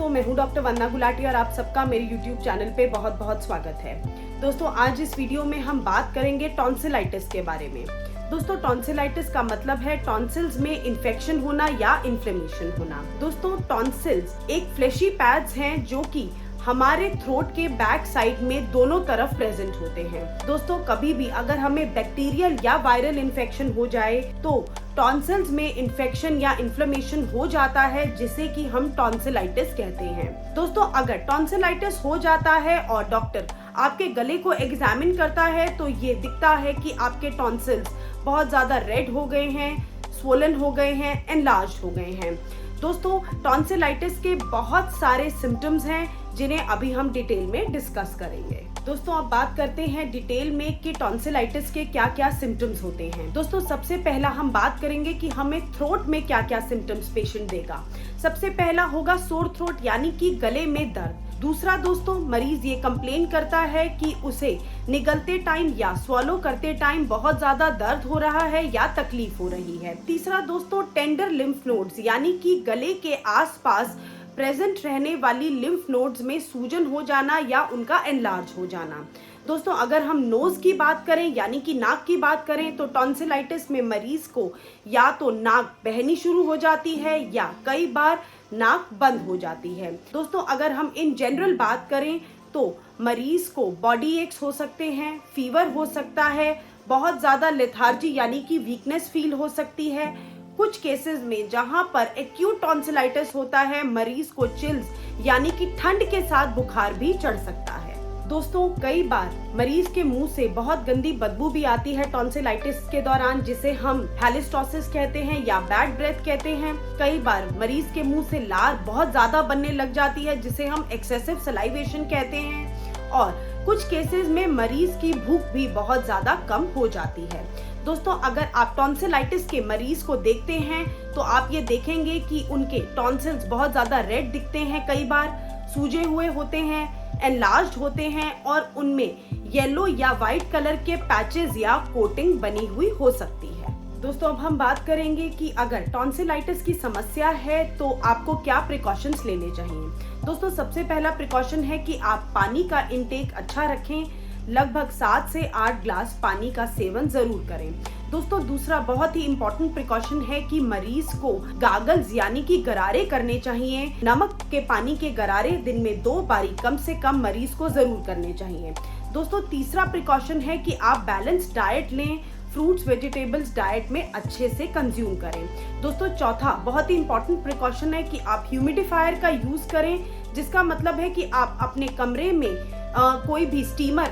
दोस्तों, मैं हूं डॉक्टर वंदना गुलाटी और आप सबका मेरे YouTube चैनल पे बहुत बहुत स्वागत है। दोस्तों, आज इस वीडियो में हम बात करेंगे टॉन्सिलाइटिस के बारे में। दोस्तों, टॉन्सिलाइटिस का मतलब है टॉन्सिल्स में इन्फेक्शन होना या इन्फ्लेमेशन होना। दोस्तों, टॉन्सिल्स एक फ्लेशी पैड्स हैं जो कि हमारे थ्रोट के बैक साइड में दोनों तरफ प्रेजेंट होते हैं। दोस्तों, कभी भी अगर हमें बैक्टीरियल या वायरल इन्फेक्शन हो जाए तो टॉन्सिल्स में इन्फेक्शन या इन्फ्लेमेशन हो जाता है, जिसे कि हम टॉन्सिलाइटिस कहते हैं। दोस्तों, अगर टॉन्सिलाइटिस हो जाता है और डॉक्टर आपके गले को एग्जामिन करता है तो ये दिखता है कि आपके टॉन्सिल्स बहुत ज्यादा रेड हो गए हैं, स्वोलन हो गए हैं, एनलार्ज हो गए हैं। दोस्तों, टॉन्सिलाइटिस के बहुत सारे सिम्टम्स हैं जिन्हें अभी हम डिटेल में डिस्कस करेंगे। दोस्तों, अब बात करते हैं डिटेल में कि टॉन्सिलाइटिस के क्या क्या सिम्टम्स होते हैं। दोस्तों, सबसे पहला हम बात करेंगे कि हमें थ्रोट में क्या क्या सिम्टम्स पेशेंट देगा। सबसे पहला होगा सोर थ्रोट, यानी कि गले में दर्द। दूसरा दोस्तों, मरीज ये कंप्लेन करता है कि उसे निगलते टाइम या स्वॉलो करते टाइम बहुत ज्यादा दर्द हो रहा है या तकलीफ हो रही है। तीसरा दोस्तों, टेंडर लिम्फ नोड्स, यानी कि गले के आसपास प्रेजेंट रहने वाली लिम्फ नोड्स में सूजन हो जाना या उनका एनलार्ज हो जाना। दोस्तों, अगर हम नोज की बात करें यानी कि नाक की बात करें तो टॉन्सिलाइटिस में मरीज को या तो नाक बहनी शुरू हो जाती है या कई बार नाक बंद हो जाती है। दोस्तों, अगर हम इन जनरल बात करें तो मरीज को बॉडी एक्स हो सकते हैं, फीवर हो सकता है, बहुत ज्यादा लेथार्जी यानी कि वीकनेस फील हो सकती है। कुछ केसेस में जहां पर एक्यूट टॉन्सिलाइटिस होता है, मरीज को चिल्स यानी कि ठंड के साथ बुखार भी चढ़ सकता है। दोस्तों, कई बार मरीज के मुंह से बहुत गंदी बदबू भी आती है टॉन्सिलाइटिस के दौरान, जिसे हम हैलिस्टोसिस कहते हैं या बैड ब्रेथ कहते हैं। कई बार मरीज के मुंह से लार बहुत ज्यादा बनने लग जाती है, जिसे हम एक्सेसिव सलाइवेशन कहते हैं। और कुछ केसेस में मरीज की भूख भी बहुत ज्यादा कम हो जाती है। दोस्तों, अगर आप टॉन्सिलाइटिस के मरीज को देखते हैं तो आप ये देखेंगे कि उनके टॉन्सिल्स बहुत ज्यादा रेड दिखते हैं, कई बार सूजे हुए होते हैं, एनलार्ज्ड होते हैं और उनमें येलो या व्हाइट कलर के पैचेस या कोटिंग बनी हुई हो सकती है। दोस्तों, अब हम बात करेंगे कि अगर टॉन्सिलाइटिस की समस्या है तो आपको क्या प्रिकॉशंस लेने चाहिए। दोस्तों, सबसे पहला प्रिकॉशन है कि आप पानी का इंटेक अच्छा रखें, लगभग 7 से 8 ग्लास पानी का सेवन जरूर करें। दोस्तों, दूसरा बहुत ही इम्पोर्टेंट प्रिकॉशन है कि मरीज को गागल्स यानी कि गरारे करने चाहिए। नमक के पानी के गरारे दिन में 2 बारी कम से कम मरीज को जरूर करने चाहिए। दोस्तों, तीसरा प्रिकॉशन है कि आप बैलेंस डाइट लें, फ्रूट्स वेजिटेबल्स डाइट में अच्छे से कंज्यूम करें। दोस्तों, चौथा बहुत ही इम्पोर्टेंट प्रिकॉशन है कि आप ह्यूमिडिफायर का यूज करें, जिसका मतलब है कि आप अपने कमरे में कोई भी स्टीमर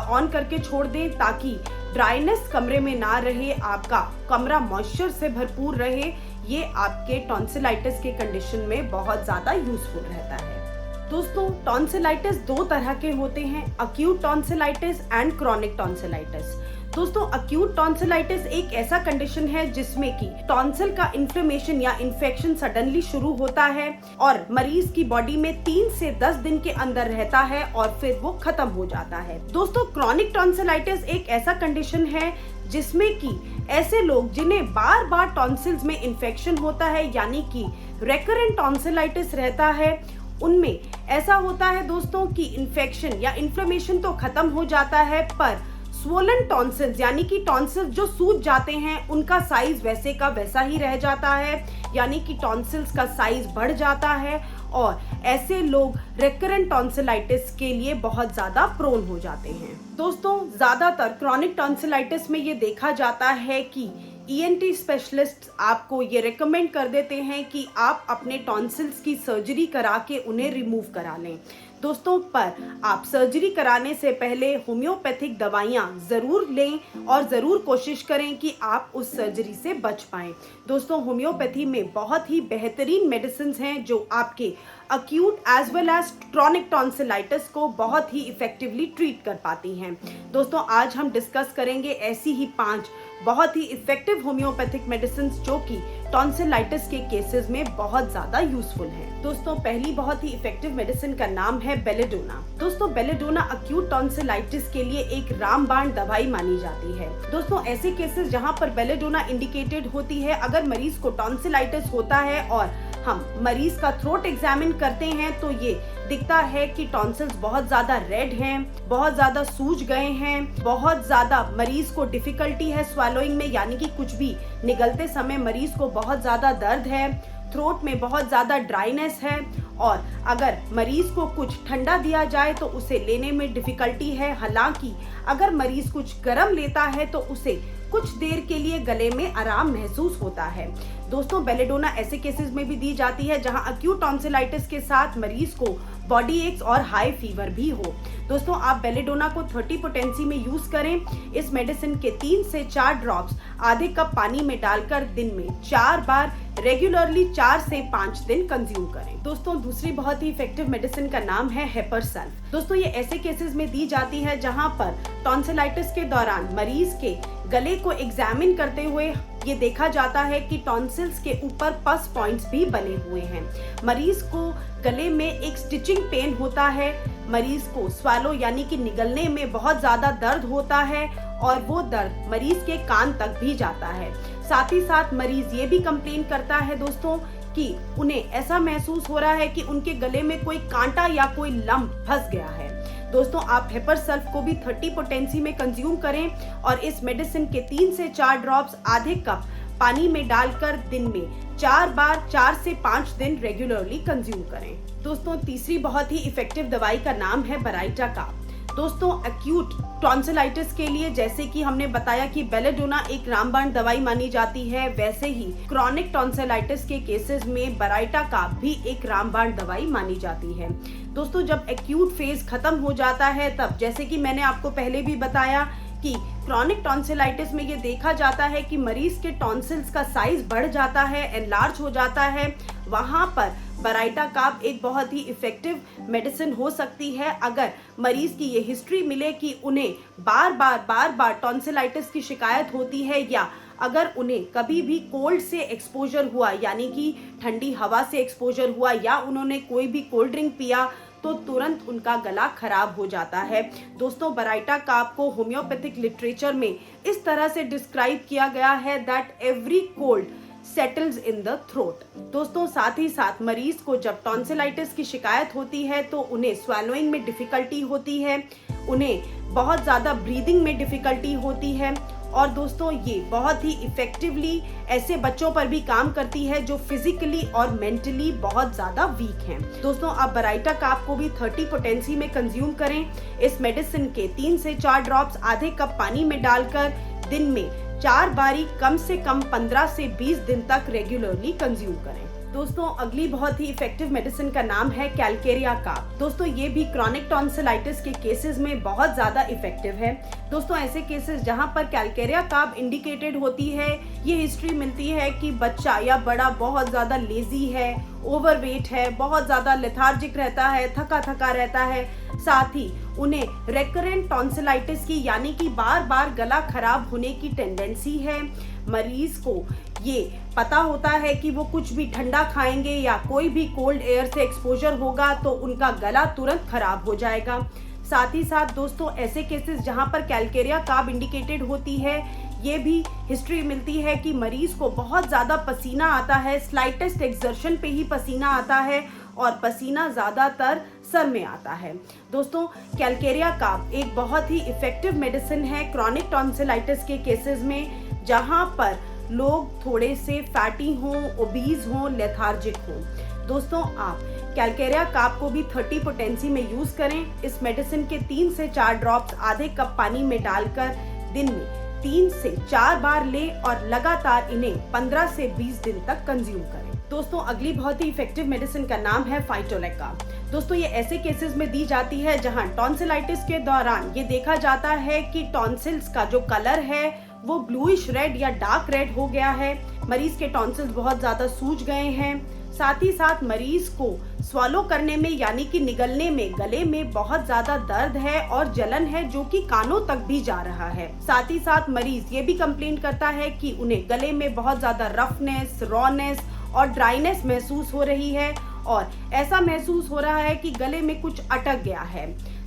ऑन करके छोड़ दें ताकि ड्राइनेस कमरे में ना रहे, आपका कमरा मॉइस्चर से भरपूर रहे। ये आपके टॉन्सिलाइटिस के कंडीशन में बहुत ज्यादा यूजफुल रहता है। दोस्तों, टॉन्सिलाइटिस 2 तरह के होते हैं, acute tonsillitis and chronic tonsillitis. दोस्तों, अक्यूट टॉन्सिलाइटिस एक ऐसा कंडीशन है जिसमें कि टॉन्सिल का इन्फ्लेमेशन या इन्फेक्शन सडनली शुरू होता है और मरीज की बॉडी में 3 से 10 दिन के अंदर रहता है और फिर वो खत्म हो जाता है। दोस्तों, क्रॉनिक टॉन्सिलाइटिस एक ऐसा कंडीशन है जिसमें कि ऐसे लोग जिन्हें बार बार टॉन्सिल्स में इन्फेक्शन होता है यानी कि रेकरेंट टॉन्सिलाइटिस रहता है, उनमें ऐसा होता है दोस्तों कि इन्फेक्शन या इन्फ्लेमेशन तो खत्म हो जाता है, पर स्वोलन टॉन्सिल्स यानी कि टॉन्सिल्स जो सूज जाते हैं उनका साइज वैसे का वैसा ही रह जाता है, यानी कि टॉन्सिल्स का साइज बढ़ जाता है और ऐसे लोग रेकरेंट टॉन्सिलाइटिस के लिए बहुत ज्यादा प्रोन हो जाते हैं। दोस्तों, ज्यादातर क्रॉनिक टॉन्सिलाइटिस में ये देखा जाता है कि ENT स्पेशलिस्ट आपको ये रेकमेंड कर देते हैं कि आप अपने टॉन्सिल्स की सर्जरी करा के उन्हें रिमूव करा लें। दोस्तों, पर आप सर्जरी कराने से पहले होम्योपैथिक दवाइयाँ जरूर लें और जरूर कोशिश करें कि आप उस सर्जरी से बच पाएं। दोस्तों, होम्योपैथी में बहुत ही बेहतरीन मेडिसिन हैं जो आपके acute as well as chronic tonsillitis को बहुत ही इफेक्टिवली ट्रीट कर पाती हैं। दोस्तों, आज हम डिस्कस करेंगे ऐसी ही 5 बहुत ही इफेक्टिव होम्योपैथिक मेडिसिन जो कि टॉन्सिलाइटिस के केसेस में बहुत ज्यादा यूजफुल हैं। दोस्तों, पहली बहुत ही इफेक्टिव मेडिसिन का नाम है बेलेडोना। दोस्तों, बेलेडोना अक्यूट टॉन्सिलाइटिस के लिए एक रामबाण दवाई मानी जाती है। दोस्तों, ऐसे केसेस जहां पर बेलेडोना इंडिकेटेड होती है, अगर मरीज को टॉन्सिलाइटिस होता है और हम मरीज का थ्रोट एग्जामिन करते हैं तो ये दिखता है कि टॉन्सिल्स बहुत ज्यादा रेड हैं, बहुत ज्यादा सूज गए हैं, बहुत ज्यादा मरीज को डिफिकल्टी है स्वेलोइंग में, यानी कि कुछ भी निगलते समय मरीज को बहुत ज्यादा दर्द है, थ्रोट में बहुत ज्यादा ड्राइनेस है, और अगर मरीज को कुछ ठंडा दिया जाए तो उसे लेने में डिफिकल्टी है। हालांकि अगर मरीज कुछ गर्म लेता है तो उसे कुछ देर के लिए गले में आराम महसूस होता है। दोस्तों, बेलेडोना ऐसे केसेस में भी दी जाती है जहां अक्यूट टॉन्सिलाइटिस के साथ मरीज को बॉडी एक्स और हाई फीवर भी हो। दोस्तों, आप बेलेडोना को 30 पोटेंसी में यूज करें। इस मेडिसिन के 3 से 4 ड्रॉप्स आधे कप पानी में डालकर दिन में 4 बार रेगुलरली 4 से 5 दिन कंज्यूम करें। दोस्तों, दूसरी बहुत ही इफेक्टिव मेडिसिन का नाम है हेपरसल्फ। दोस्तों, ये ऐसे केसेस में दी जाती है जहां पर टॉन्सिलाइटिस के दौरान मरीज के गले को एग्जामिन करते हुए ये देखा जाता है कि टॉन्सिल्स के ऊपर पस पॉइंट्स भी बने हुए हैं। मरीज को गले में एक स्टिचिंग पेन होता है, मरीज को स्वालो यानी कि निगलने में बहुत ज्यादा दर्द होता है और वो दर्द मरीज के कान तक भी जाता है। साथ ही साथ मरीज ये भी कंप्लेन करता है दोस्तों कि उन्हें ऐसा महसूस हो रहा है कि उनके गले में कोई कांटा या कोई लम्ब फंस गया है। दोस्तों, आप हेपरसल्फ को भी 30 पोटेंसी में कंज्यूम करें और इस मेडिसिन के 3 से 4 ड्रॉप्स आधे कप पानी में डालकर दिन में 4 बार 4 से 5 दिन रेगुलरली कंज्यूम करें। दोस्तों, तीसरी बहुत ही इफेक्टिव दवाई का नाम है बराइटा काप। दोस्तों, एक्यूट टॉन्सिलाइटिस के लिए जैसे कि हमने बताया कि बेलेडोना एक रामबाण दवाई मानी जाती है, वैसे ही क्रॉनिक टॉन्सिलाइटिस के केसेस में बराइटा काप भी एक रामबाण दवाई मानी जाती है। दोस्तों, जब एक्यूट फेज खत्म हो जाता है तब जैसे कि मैंने आपको पहले भी बताया कि क्रॉनिक टॉन्सिलाइटिस में ये देखा जाता है कि मरीज के टॉन्सिल्स का साइज बढ़ जाता है, एनलार्ज हो जाता है। वहां पर बराइटा काप एक बहुत ही इफेक्टिव मेडिसिन हो सकती है अगर मरीज की ये हिस्ट्री मिले कि उन्हें बार बार टॉन्सिलाइटिस की शिकायत होती है, या अगर उन्हें कभी भी कोल्ड से एक्सपोजर हुआ यानी कि ठंडी हवा से एक्सपोजर हुआ या उन्होंने कोई भी कोल्ड ड्रिंक पिया तो तुरंत उनका गला खराब हो जाता है। दोस्तों, बराइटा काप को होम्योपैथिक लिटरेचर में इस तरह से डिस्क्राइब किया गया है that every cold settles in the throat. दोस्तों, साथ ही साथ मरीज को जब टॉन्सिलाइटिस की शिकायत होती है तो उन्हें स्वेलोइंग में डिफिकल्टी होती है, उन्हें बहुत ज्यादा ब्रीदिंग में डिफिकल्टी होती है, और दोस्तों ये बहुत ही इफेक्टिवली ऐसे बच्चों पर भी काम करती है जो फिजिकली और मेंटली बहुत ज्यादा वीक हैं। दोस्तों, आप बराइटा काप को भी 30 पोटेंसी में कंज्यूम करें। इस मेडिसिन के 3 से 4 ड्रॉप्स आधे कप पानी में डालकर दिन में 4 बारी कम से कम 15 से 20 दिन तक रेगुलरली कंज्यूम करें। दोस्तों, अगली बहुत ही इफेक्टिव मेडिसिन का नाम है कैलकेरिया काप। दोस्तों, ये भी क्रॉनिक टॉन्सिलाइटिस के केसेस में बहुत ज्यादा इफेक्टिव है। दोस्तों, ऐसे केसेस जहां पर कैलकेरिया काप इंडिकेटेड होती है, ये हिस्ट्री मिलती है कि बच्चा या बड़ा बहुत ज्यादा लेजी है, ओवरवेट है, बहुत ज्यादा लेथार्जिक रहता है, थका थका रहता है, साथ ही उन्हें रेकरेंट टॉन्सिलाइटिस की यानी कि बार बार गला खराब होने की टेंडेंसी है। मरीज को ये पता होता है कि वो कुछ भी ठंडा खाएंगे या कोई भी कोल्ड एयर से एक्सपोजर होगा तो उनका गला तुरंत खराब हो जाएगा। साथ ही साथ दोस्तों, ऐसे केसेस जहां पर कैलकेरिया काप इंडिकेटेड होती है, ये भी हिस्ट्री मिलती है कि मरीज को बहुत ज़्यादा पसीना आता है, स्लाइटेस्ट एक्सर्शन पे ही पसीना आता है और पसीना ज़्यादातर सर में आता है। दोस्तों, कैलकेरिया काप एक बहुत ही इफेक्टिव मेडिसिन है क्रॉनिक टॉन्सिलाइटिस के केसेस में जहां पर लोग थोड़े से फैटी हों, ओबीज हों, लेथार्जिक हों। दोस्तों, आप कैलकेरिया काप को भी 30 पोटेंसी में यूज करें। इस मेडिसिन के 3 से 4 ड्रॉप्स आधे कप पानी में डालकर दिन में 3 से 4 बार लें और लगातार इन्हें 15 से 20 दिन तक कंज्यूम करें। दोस्तों, अगली बहुत ही इफेक्टिव मेडिसिन का नाम है फाइटोलेका। दोस्तों, ये ऐसे केसेस में दी जाती है जहां टॉन्सिलाइटिस के दौरान ये देखा जाता है कि टॉन्सिल्स का जो कलर है वो ब्लूइश रेड या डार्क रेड हो गया है, मरीज के टॉन्सिल्स बहुत ज्यादा सूज गए हैं, साथ ही साथ मरीज को स्वॉलो करने में यानी कि निगलने में गले में बहुत ज्यादा दर्द है और जलन है जो कि कानों तक भी जा रहा है। साथ ही साथ मरीज ये भी कंप्लेन करता है कि उन्हें गले में बहुत ज्यादा रफनेस, रॉनेस और ड्राइनेस महसूस हो रही है और ऐसा महसूस हो रहा है कि गले में कुछ अटक गया है।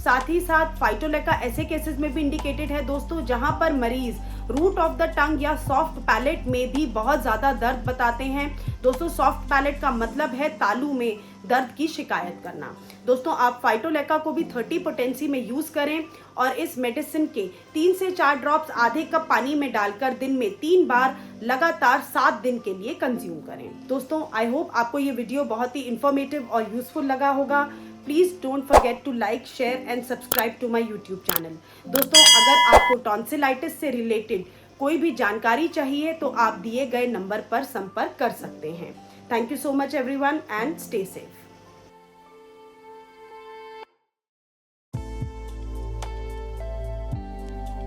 साथ ही साथ फाइटोलेका ऐसे केसेस में भी इंडिकेटेड है दोस्तों जहां पर मरीज रूट ऑफ द टंग या सॉफ्ट पैलेट में भी बहुत ज़्यादा दर्द बताते हैं। दोस्तों सॉफ्ट पैलेट का मतलब है तालू में दर्द की शिकायत करना। दोस्तों आप फाइटोलेका को भी 30 पोटेंसी में यूज़ करें और इस मेडिसिन के 3 से 4 ड्रॉप्स आधे कप पानी में डालकर दिन में 3 बार लगातार 7 दिन के लिए कंज्यूम करें। दोस्तों आई होप आपको ये वीडियो बहुत ही इंफॉर्मेटिव और यूजफुल लगा होगा। Please don't forget to like, share and subscribe to my YouTube channel. दोस्तों अगर आपको टॉन्सिलाइटिस से रिलेटेड कोई भी जानकारी चाहिए तो आप दिए गए नंबर पर संपर्क कर सकते हैं। Thank you so much everyone and stay safe.